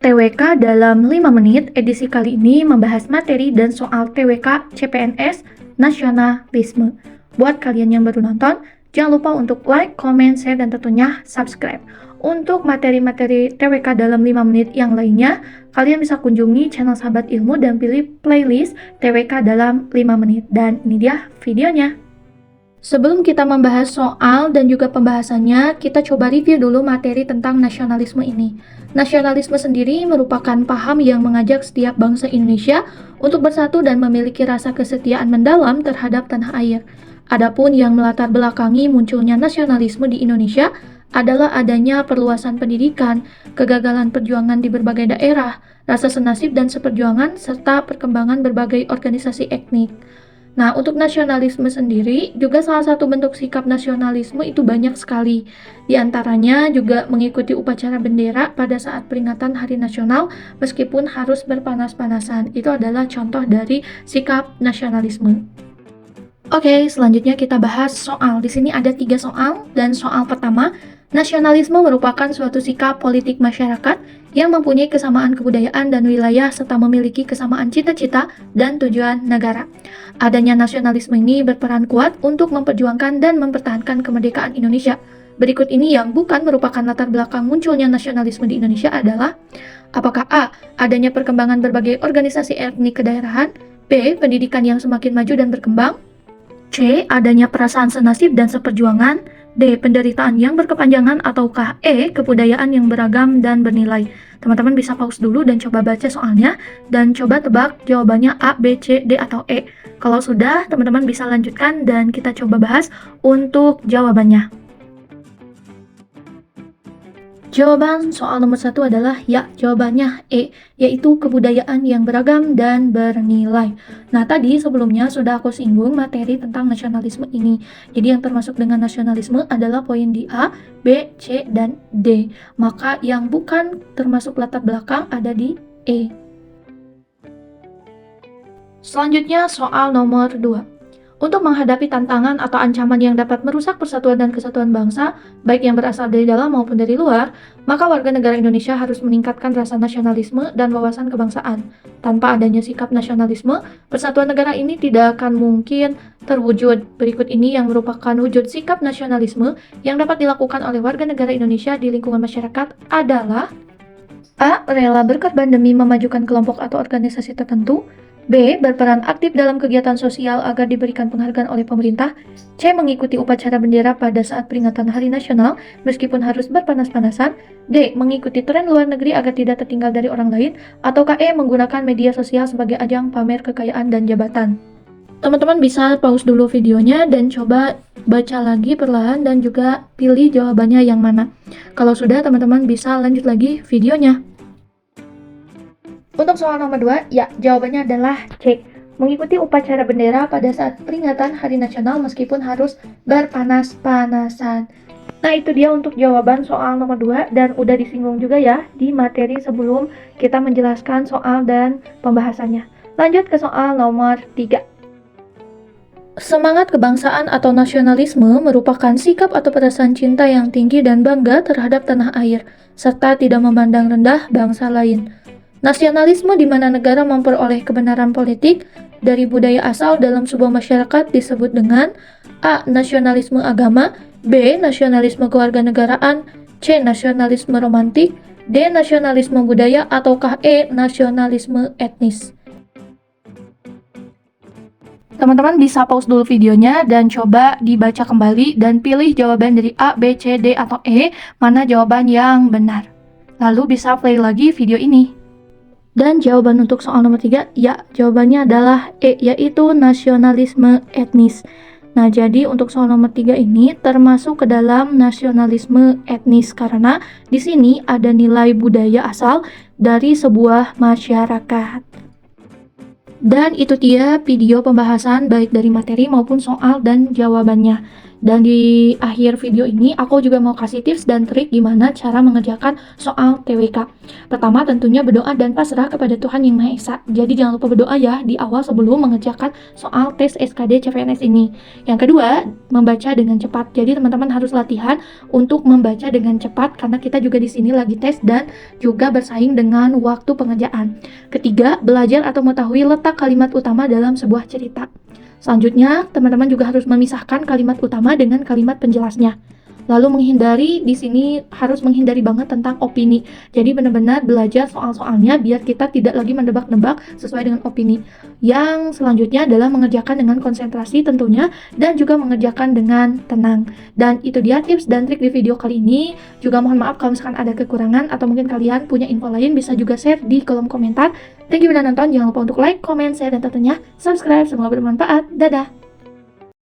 TWK dalam 5 menit, edisi kali ini membahas materi dan soal TWK CPNS Nasionalisme. Buat kalian yang baru nonton, jangan lupa untuk like, comment, share, dan tentunya subscribe. Untuk materi-materi TWK dalam 5 menit yang lainnya, kalian bisa kunjungi channel Sahabat Ilmu dan pilih playlist TWK dalam 5 menit. Dan ini dia videonya. Sebelum kita membahas soal dan juga pembahasannya, kita coba review dulu materi tentang nasionalisme ini. Nasionalisme sendiri merupakan paham yang mengajak setiap bangsa Indonesia untuk bersatu dan memiliki rasa kesetiaan mendalam terhadap tanah air. Adapun yang melatar belakangi munculnya nasionalisme di Indonesia adalah adanya perluasan pendidikan, kegagalan perjuangan di berbagai daerah, rasa senasib dan seperjuangan, serta perkembangan berbagai organisasi etnik. Nah, untuk nasionalisme sendiri, juga salah satu bentuk sikap nasionalisme itu banyak sekali. Di antaranya juga mengikuti upacara bendera pada saat peringatan Hari Nasional, meskipun harus berpanas-panasan. Itu adalah contoh dari sikap nasionalisme. Oke, selanjutnya kita bahas soal. Di sini ada 3 soal, dan soal pertama, nasionalisme merupakan suatu sikap politik masyarakat yang mempunyai kesamaan kebudayaan dan wilayah serta memiliki kesamaan cita-cita dan tujuan negara. Adanya nasionalisme ini berperan kuat untuk memperjuangkan dan mempertahankan kemerdekaan Indonesia. Berikut ini yang bukan merupakan latar belakang munculnya nasionalisme di Indonesia adalah: apakah A. Adanya perkembangan berbagai organisasi etnik kedaerahan, B. Pendidikan yang semakin maju dan berkembang, C. Adanya perasaan senasib dan seperjuangan, D. Penderitaan yang berkepanjangan, ataukah E. Kebudayaan yang beragam dan bernilai. Teman-teman bisa pause dulu dan coba baca soalnya, dan coba tebak jawabannya A, B, C, D, atau E. Kalau sudah, teman-teman bisa lanjutkan dan kita coba bahas untuk jawabannya. Jawaban soal nomor 1 adalah ya, jawabannya E, yaitu kebudayaan yang beragam dan bernilai. Nah, tadi sebelumnya sudah aku singgung materi tentang nasionalisme ini. Jadi yang termasuk dengan nasionalisme adalah poin di A, B, C, dan D. Maka yang bukan termasuk latar belakang ada di E. Selanjutnya soal nomor 2. Untuk menghadapi tantangan atau ancaman yang dapat merusak persatuan dan kesatuan bangsa, baik yang berasal dari dalam maupun dari luar, maka warga negara Indonesia harus meningkatkan rasa nasionalisme dan wawasan kebangsaan. Tanpa adanya sikap nasionalisme, persatuan negara ini tidak akan mungkin terwujud. Berikut ini yang merupakan wujud sikap nasionalisme yang dapat dilakukan oleh warga negara Indonesia di lingkungan masyarakat adalah: A. Rela berkorban demi memajukan kelompok atau organisasi tertentu, B. Berperan aktif dalam kegiatan sosial agar diberikan penghargaan oleh pemerintah, C. Mengikuti upacara bendera pada saat peringatan Hari Nasional meskipun harus berpanas-panasan, D. Mengikuti tren luar negeri agar tidak tertinggal dari orang lain, ataukah E. Menggunakan media sosial sebagai ajang pamer kekayaan dan jabatan. Teman-teman bisa pause dulu videonya dan coba baca lagi perlahan dan juga pilih jawabannya yang mana. Kalau sudah, teman-teman bisa lanjut lagi videonya. Untuk soal nomor 2, ya, jawabannya adalah C. Mengikuti upacara bendera pada saat peringatan Hari Nasional meskipun harus berpanas-panasan. Nah, itu dia untuk jawaban soal nomor 2 dan udah disinggung juga ya di materi sebelum kita menjelaskan soal dan pembahasannya. Lanjut ke soal nomor 3. Semangat kebangsaan atau nasionalisme merupakan sikap atau perasaan cinta yang tinggi dan bangga terhadap tanah air, serta tidak memandang rendah bangsa lain. Nasionalisme di mana negara memperoleh kebenaran politik dari budaya asal dalam sebuah masyarakat disebut dengan A. Nasionalisme agama, B. Nasionalisme kewarganegaraan, C. Nasionalisme romantik, D. Nasionalisme budaya, ataukah E. Nasionalisme etnis. Teman-teman bisa pause dulu videonya dan coba dibaca kembali dan pilih jawaban dari A, B, C, D, atau E, mana jawaban yang benar. Lalu bisa play lagi video ini. Dan jawaban untuk soal nomor 3, ya, jawabannya adalah E, yaitu nasionalisme etnis. Nah, jadi untuk soal nomor 3 ini termasuk ke dalam nasionalisme etnis karena di sini ada nilai budaya asal dari sebuah masyarakat. Dan itu dia video pembahasan baik dari materi maupun soal dan jawabannya. Dan di akhir video ini aku juga mau kasih tips dan trik gimana cara mengerjakan soal TWK. Pertama tentunya berdoa dan pasrah kepada Tuhan Yang Maha Esa. Jadi jangan lupa berdoa ya di awal sebelum mengerjakan soal tes SKD CPNS ini. Yang kedua, membaca dengan cepat. Jadi teman-teman harus latihan untuk membaca dengan cepat karena kita juga di sini lagi tes dan juga bersaing dengan waktu pengerjaan. Ketiga, belajar atau mengetahui letak kalimat utama dalam sebuah cerita. Selanjutnya, teman-teman juga harus memisahkan kalimat utama dengan kalimat penjelasnya. Lalu di sini harus menghindari banget tentang opini. Jadi benar-benar belajar soal-soalnya biar kita tidak lagi mendebak-nebak sesuai dengan opini. Yang selanjutnya adalah mengerjakan dengan konsentrasi tentunya dan juga mengerjakan dengan tenang. Dan itu dia tips dan trik di video kali ini. Juga mohon maaf kalau misalkan ada kekurangan atau mungkin kalian punya info lain bisa juga share di kolom komentar. Thank you udah nonton, jangan lupa untuk like, comment, share, dan tentunya subscribe. Semoga bermanfaat. Dadah!